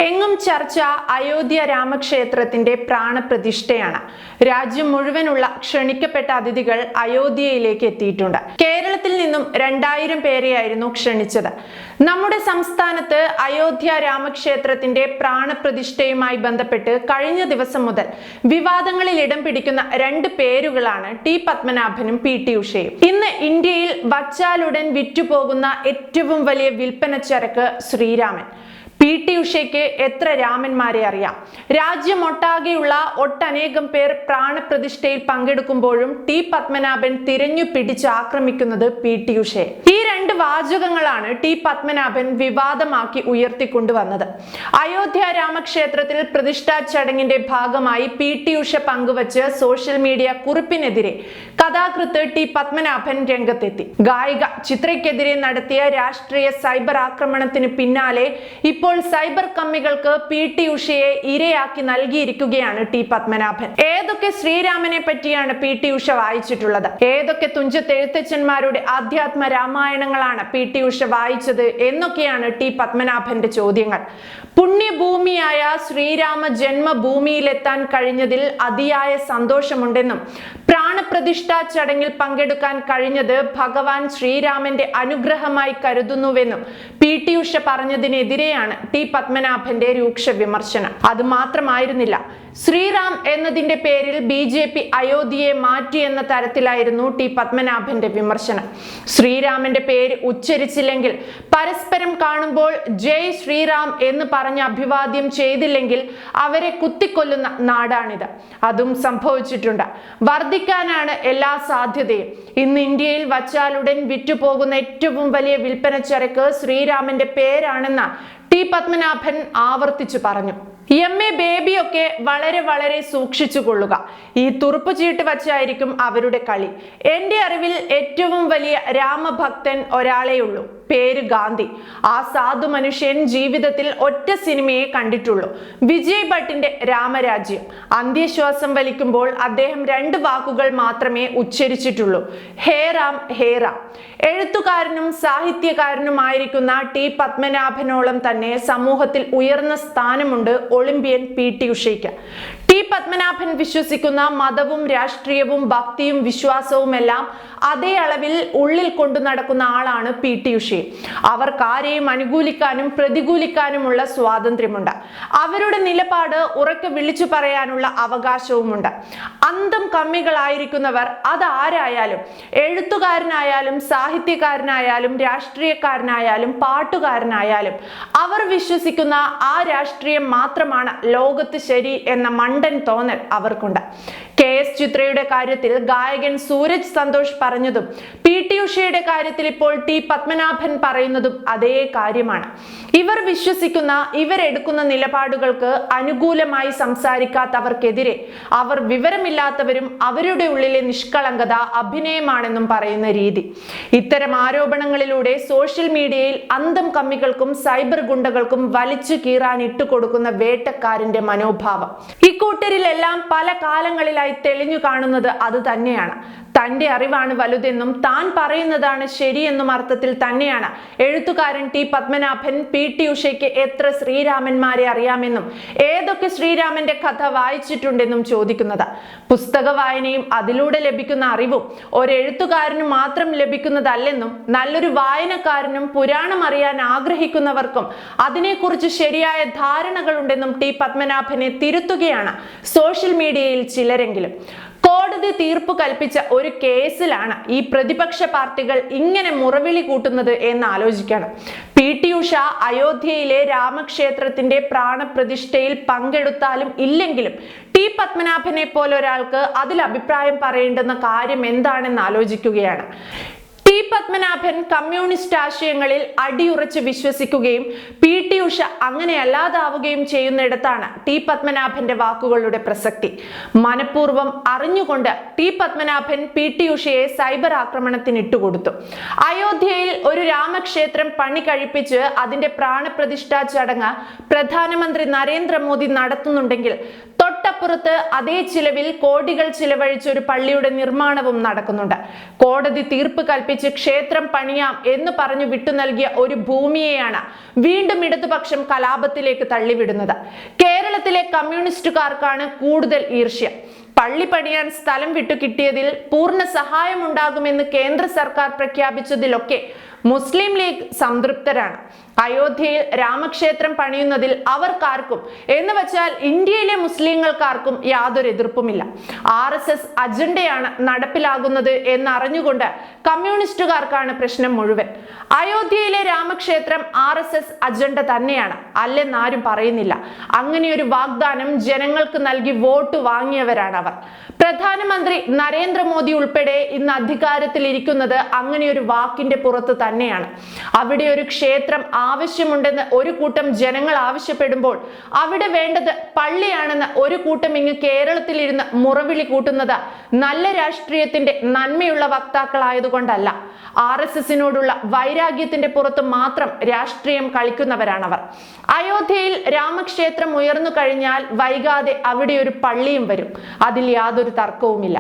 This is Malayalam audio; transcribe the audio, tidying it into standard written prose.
എങ്ങും ചർച്ച അയോധ്യ രാമക്ഷേത്രത്തിന്റെ പ്രാണപ്രതിഷ്ഠയാണ്. രാജ്യം മുഴുവനുള്ള ക്ഷണിക്കപ്പെട്ട അതിഥികൾ അയോധ്യയിലേക്ക് എത്തിയിട്ടുണ്ട്. കേരളത്തിൽ നിന്നും 2000 പേരെയായിരുന്നു ക്ഷണിച്ചത്. നമ്മുടെ സംസ്ഥാനത്ത് അയോധ്യ രാമക്ഷേത്രത്തിന്റെ പ്രാണപ്രതിഷ്ഠയുമായി ബന്ധപ്പെട്ട് കഴിഞ്ഞ ദിവസം മുതൽ വിവാദങ്ങളിൽ ഇടം പിടിക്കുന്ന 2 പേരുകളാണ് ടി പത്മനാഭനും പി.ടി. ഉഷയും. ഇന്ന് ഇന്ത്യയിൽ വച്ചാലുടൻ വിറ്റുപോകുന്ന ഏറ്റവും വലിയ വിൽപ്പന ചരക്ക് ശ്രീരാമൻ. പി.ടി. ഉഷയ്ക്ക് എത്ര രാമന്മാരെ അറിയാം? രാജ്യമൊട്ടാകെയുള്ള ഒട്ടനേകം പേർ പ്രാണപ്രതിഷ്ഠയിൽ പങ്കെടുക്കുമ്പോഴും ടി പത്മനാഭൻ തിരഞ്ഞു പിടിച്ച് ആക്രമിക്കുന്നത് പി.ടി. ഉഷയെ. ഈ 2 വാചകങ്ങളാണ് ടി പത്മനാഭൻ വിവാദമാക്കി ഉയർത്തിക്കൊണ്ടുവന്നത്. അയോധ്യ രാമക്ഷേത്രത്തിൽ പ്രതിഷ്ഠാ ചടങ്ങിന്റെ ഭാഗമായി പി.ടി. ഉഷ പങ്കുവച്ച് സോഷ്യൽ മീഡിയ കുറിപ്പിനെതിരെ കഥാകൃത്ത് ടി പത്മനാഭൻ രംഗത്തെത്തി. ഗായിക ചിത്രയ്ക്കെതിരെ നടത്തിയ രാഷ്ട്രീയ സൈബർ ആക്രമണത്തിന് പിന്നാലെ ഇപ്പോൾ സൈബർ കമ്മികൾക്ക് പി.ടി. ഉഷയെ ഇരയാക്കി നൽകിയിരിക്കുകയാണ് ടി പത്മനാഭൻ. ഏതൊക്കെ ശ്രീരാമനെ പറ്റിയാണ് പി.ടി. ഉഷ വായിച്ചിട്ടുള്ളത്? ഏതൊക്കെ തുഞ്ചത്തെഴുത്തച്ഛന്മാരുടെ ആധ്യാത്മ രാമായണങ്ങളാണ് പി.ടി. ഉഷ വായിച്ചത് എന്നൊക്കെയാണ് ടി പത്മനാഭന്റെ ചോദ്യങ്ങൾ. പുണ്യഭൂമിയായ ശ്രീരാമ ജന്മഭൂമിയിലെത്താൻ കഴിഞ്ഞതിൽ അതിയായ സന്തോഷമുണ്ടെന്നും പ്രാണപ്രതിഷ്ഠാ ചടങ്ങിൽ പങ്കെടുക്കാൻ കഴിഞ്ഞത് ഭഗവാൻ ശ്രീരാമന്റെ അനുഗ്രഹമായി കരുതുന്നുവെന്നും പി.ടി. ഉഷ പറഞ്ഞതിനെതിരെയാണ് ടി പത്മനാഭന്റെ രൂക്ഷ വിമർശനം. അത് മാത്രമായിരുന്നില്ല, ശ്രീറാം എന്നതിന്റെ പേരിൽ ബി.ജെ.പി. അയോധ്യയെ മാറ്റി എന്ന തരത്തിലായിരുന്നു ടി പത്മനാഭന്റെ വിമർശനം. ശ്രീരാമന്റെ പേര് ഉച്ചരിച്ചില്ലെങ്കിൽ, പരസ്പരം കാണുമ്പോൾ ജയ് ശ്രീറാം എന്ന് പറഞ്ഞ് അഭിവാദ്യം ചെയ്തില്ലെങ്കിൽ അവരെ കുത്തിക്കൊല്ലുന്ന നാടാണിത്. അതും സംഭവിച്ചിട്ടുണ്ട്. വർദ്ധിക്കാനാണ് എല്ലാ സാധ്യതയും. ഇന്ന് ഇന്ത്യയിൽ വച്ചാലുടൻ വിറ്റുപോകുന്ന ഏറ്റവും വലിയ വിൽപ്പന ചരക്ക് ശ്രീരാമന്റെ പേരാണെന്ന് ടി പത്മനാഭൻ ആവർത്തിച്ചു പറഞ്ഞു. എം.എ. ബേബിയൊക്കെ വളരെ സൂക്ഷിച്ചു കൊള്ളുക. ഈ തുറുപ്പ് ചീട്ട് വച്ചായിരിക്കും അവരുടെ കളി. എന്റെ അറിവിൽ ഏറ്റവും വലിയ രാമഭക്തൻ ഒരാളേ ഉള്ളൂ, പേര് ഗാന്ധി. ആ സാധു മനുഷ്യൻ ജീവിതത്തിൽ ഒറ്റ സിനിമയെ കണ്ടിട്ടുള്ളൂ, വിജയ് ഭട്ടിന്റെ രാമരാജ്യം. അന്ത്യശ്വാസം വലിക്കുമ്പോൾ അദ്ദേഹം 2 വാക്കുകൾ മാത്രമേ ഉച്ചരിച്ചിട്ടുള്ളൂ, ഹേ റാം ഹേ റാം. എഴുത്തുകാരനും സാഹിത്യകാരനുമായിരിക്കുന്ന ടി പത്മനാഭനോളം തന്നെ സമൂഹത്തിൽ ഉയർന്ന സ്ഥാനമുണ്ട് ഒളിമ്പ്യൻ പി.ടി. ഉഷയ്ക്ക്. ടി പത്മനാഭൻ വിശ്വസിക്കുന്ന മതവും രാഷ്ട്രീയവും ഭക്തിയും വിശ്വാസവുമെല്ലാം അതേ അളവിൽ ഉള്ളിൽ കൊണ്ടു നടക്കുന്ന ആളാണ് പി.ടി. ഉഷയും. അവർക്ക് ആരെയും അനുകൂലിക്കാനും പ്രതികൂലിക്കാനുമുള്ള സ്വാതന്ത്ര്യമുണ്ട്. അവരുടെ നിലപാട് ഉറക്കെ വിളിച്ചു പറയാനുള്ള അവകാശവുമുണ്ട്. അന്തം കമ്മികളായിരിക്കുന്നവർ അതാരായാലും, എഴുത്തുകാരനായാലും സാഹിത്യകാരനായാലും രാഷ്ട്രീയക്കാരനായാലും പാട്ടുകാരനായാലും, അവർ വിശ്വസിക്കുന്ന ആ രാഷ്ട്രീയം മാത്രമാണ് ലോകത്ത് ശരി എന്ന മണ്ടൻ തോന്നൽ അവർക്കുണ്ട്. കെ.എസ്. ചിത്രയുടെ കാര്യത്തിൽ ഗായകൻ സൂരജ് സന്തോഷ് പറഞ്ഞതും പി.ടി. ഉഷയുടെ കാര്യത്തിൽ ഇപ്പോൾ ടി പത്മനാഭൻ പറയുന്നതും അതേ കാര്യമാണ്. ഇവർ വിശ്വസിക്കുന്ന, ഇവരെടുക്കുന്ന നിലപാടുകൾക്ക് അനുകൂലമായി സംസാരിക്കാത്തവർക്കെതിരെ അവർ വിവരമില്ലാത്തവരും അവരുടെ ഉള്ളിലെ നിഷ്കളങ്കത അഭിനയമാണെന്നും പറയുന്ന രീതി. ഇത്തരം ആരോപണങ്ങളിലൂടെ സോഷ്യൽ മീഡിയയിൽ അന്തം കമ്മികൾക്കും സൈബർ ഗുണ്ടകൾക്കും വലിച്ചു കീറാൻ ഇട്ടുകൊടുക്കുന്ന വേട്ടക്കാരന്റെ മനോഭാവം. ഇക്കൂട്ടരിലെല്ലാം പല കാലങ്ങളിലായി തെളിഞ്ഞു കാണുന്നത് അത് തന്നെയാണ്. തന്റെ അറിവാണ് വലുതെന്നും താൻ പറയുന്നതാണ് ശരിയെന്നും അർത്ഥത്തിൽ തന്നെയാണ് എഴുത്തുകാരൻ ടി പത്മനാഭൻ പി.ടി. ഉഷയ്ക്ക് എത്ര ശ്രീരാമന്മാരെ അറിയാമെന്നും ഏതൊക്കെ ശ്രീരാമന്റെ കഥ വായിച്ചിട്ടുണ്ടെന്നും ചോദിക്കുന്നത്. പുസ്തക വായനയും അതിലൂടെ ലഭിക്കുന്ന അറിവും ഒരെഴുത്തുകാരന് മാത്രം ലഭിക്കുന്നതല്ലെന്നും നല്ലൊരു വായനക്കാരനും പുരാണം അറിയാൻ ആഗ്രഹിക്കുന്നവർക്കും അതിനെക്കുറിച്ച് ശരിയായ ധാരണകളുണ്ടെന്നും ടി പത്മനാഭനെ തിരുത്തുകയാണ് സോഷ്യൽ മീഡിയയിൽ ചിലരെങ്കിലും. കോടതി തീർപ്പ് കൽപ്പിച്ച ഒരു കേസിലാണ് ഈ പ്രതിപക്ഷ പാർട്ടികൾ ഇങ്ങനെ മുറവിളി കൂട്ടുന്നത് എന്ന് ആലോചിക്കണം. പി.ടി. ഉഷ അയോധ്യയിലെ രാമക്ഷേത്രത്തിന്റെ പ്രാണപ്രതിഷ്ഠയിൽ പങ്കെടുത്താലും ഇല്ലെങ്കിലും ടി പത്മനാഭനെ പോലൊരാൾക്ക് അതിൽ അഭിപ്രായം പറയേണ്ടുന്ന കാര്യം എന്താണെന്ന് ആലോചിക്കുകയാണ്. ടി പത്മനാഭൻ കമ്മ്യൂണിസ്റ്റ് ആശയങ്ങളിൽ അടിയുറച്ച് വിശ്വസിക്കുകയും പി.ടി. ഉഷ അങ്ങനെയല്ലാതാവുകയും ചെയ്യുന്നിടത്താണ് ടി പത്മനാഭന്റെ വാക്കുകളുടെ പ്രസക്തി. മനഃപൂർവ്വം അറിഞ്ഞുകൊണ്ട് ടി പത്മനാഭൻ പി.ടി. ഉഷയെ സൈബർ ആക്രമണത്തിന് ഇട്ടുകൊടുത്തു. അയോധ്യയിൽ ഒരു രാമക്ഷേത്രം പണി കഴിപ്പിച്ച് അതിന്റെ പ്രാണപ്രതിഷ്ഠാ ചടങ്ങ് പ്രധാനമന്ത്രി നരേന്ദ്രമോദി നടത്തുന്നുണ്ടെങ്കിൽ തൊട്ട തൊട്ടപ്പുറത്ത് അതേ ചിലവിൽ കോടികൾ ചിലവഴിച്ച് ഒരു പള്ളിയുടെ നിർമ്മാണവും നടക്കുന്നുണ്ട്. കോടതി തീർപ്പ് കൽപ്പിച്ച് ക്ഷേത്രം പണിയാം എന്ന് പറഞ്ഞു വിട്ടു നൽകിയ ഒരു ഭൂമിയെയാണ് വീണ്ടും ഇടതുപക്ഷം കലാപത്തിലേക്ക് തള്ളിവിടുന്നത്. കേരളത്തിലെ കമ്മ്യൂണിസ്റ്റുകാർക്കാണ് കൂടുതൽ ഈർഷ്യ. പള്ളി പണിയാൻ സ്ഥലം വിട്ടു കിട്ടിയതിൽ പൂർണ്ണ സഹായമുണ്ടാകുമെന്ന് കേന്ദ്ര സർക്കാർ പ്രഖ്യാപിച്ചതിലൊക്കെ മുസ്ലിം ലീഗ് സംതൃപ്തരാണ്. അയോധ്യയിൽ രാമക്ഷേത്രം പണിയുന്നതിൽ അവർക്കാർക്കും എന്ന് വെച്ചാൽ ഇന്ത്യയിലെ മുസ്ലിങ്ങൾക്കാർക്കും യാതൊരു എതിർപ്പുമില്ല. RSS അജണ്ടയാണ് നടപ്പിലാകുന്നത് എന്നറിഞ്ഞുകൊണ്ട് കമ്മ്യൂണിസ്റ്റുകാർക്കാണ് പ്രശ്നം മുഴുവൻ. അയോധ്യയിലെ രാമക്ഷേത്രം RSS അജണ്ട തന്നെയാണ് അല്ലെന്നാരും പറയുന്നില്ല. അങ്ങനെയൊരു വാഗ്ദാനം ജനങ്ങൾക്ക് നൽകി വോട്ട് വാങ്ങിയവരാണ് അവർ. പ്രധാനമന്ത്രി നരേന്ദ്രമോദി ഉൾപ്പെടെ ഇന്ന് അധികാരത്തിൽ ഇരിക്കുന്നത് അങ്ങനെയൊരു വാക്കിന്റെ പുറത്ത് തന്നെയാണ്. അവിടെ ഒരു ക്ഷേത്രം ആവശ്യമുണ്ടെന്ന് ഒരു കൂട്ടം ജനങ്ങൾ ആവശ്യപ്പെടുമ്പോൾ അവിടെ വേണ്ടത് പള്ളിയാണെന്ന് ഒരു കൂട്ടം ഇങ്ങ് കേരളത്തിൽ ഇരുന്ന് മുറവിളി കൂട്ടുന്നത് നല്ല രാഷ്ട്രീയത്തിന്റെ നന്മയുള്ള വക്താക്കളായതുകൊണ്ടല്ല. RSSനോടുള്ള വൈരാഗ്യത്തിന്റെ പുറത്ത് മാത്രം രാഷ്ട്രീയം കളിക്കുന്നവരാണവർ. അയോധ്യയിൽ രാമക്ഷേത്രം ഉയർന്നു കഴിഞ്ഞാൽ വൈകാതെ അവിടെ ഒരു പള്ളിയും വരും. അതിൽ യാതൊരു തർക്കവുമില്ല.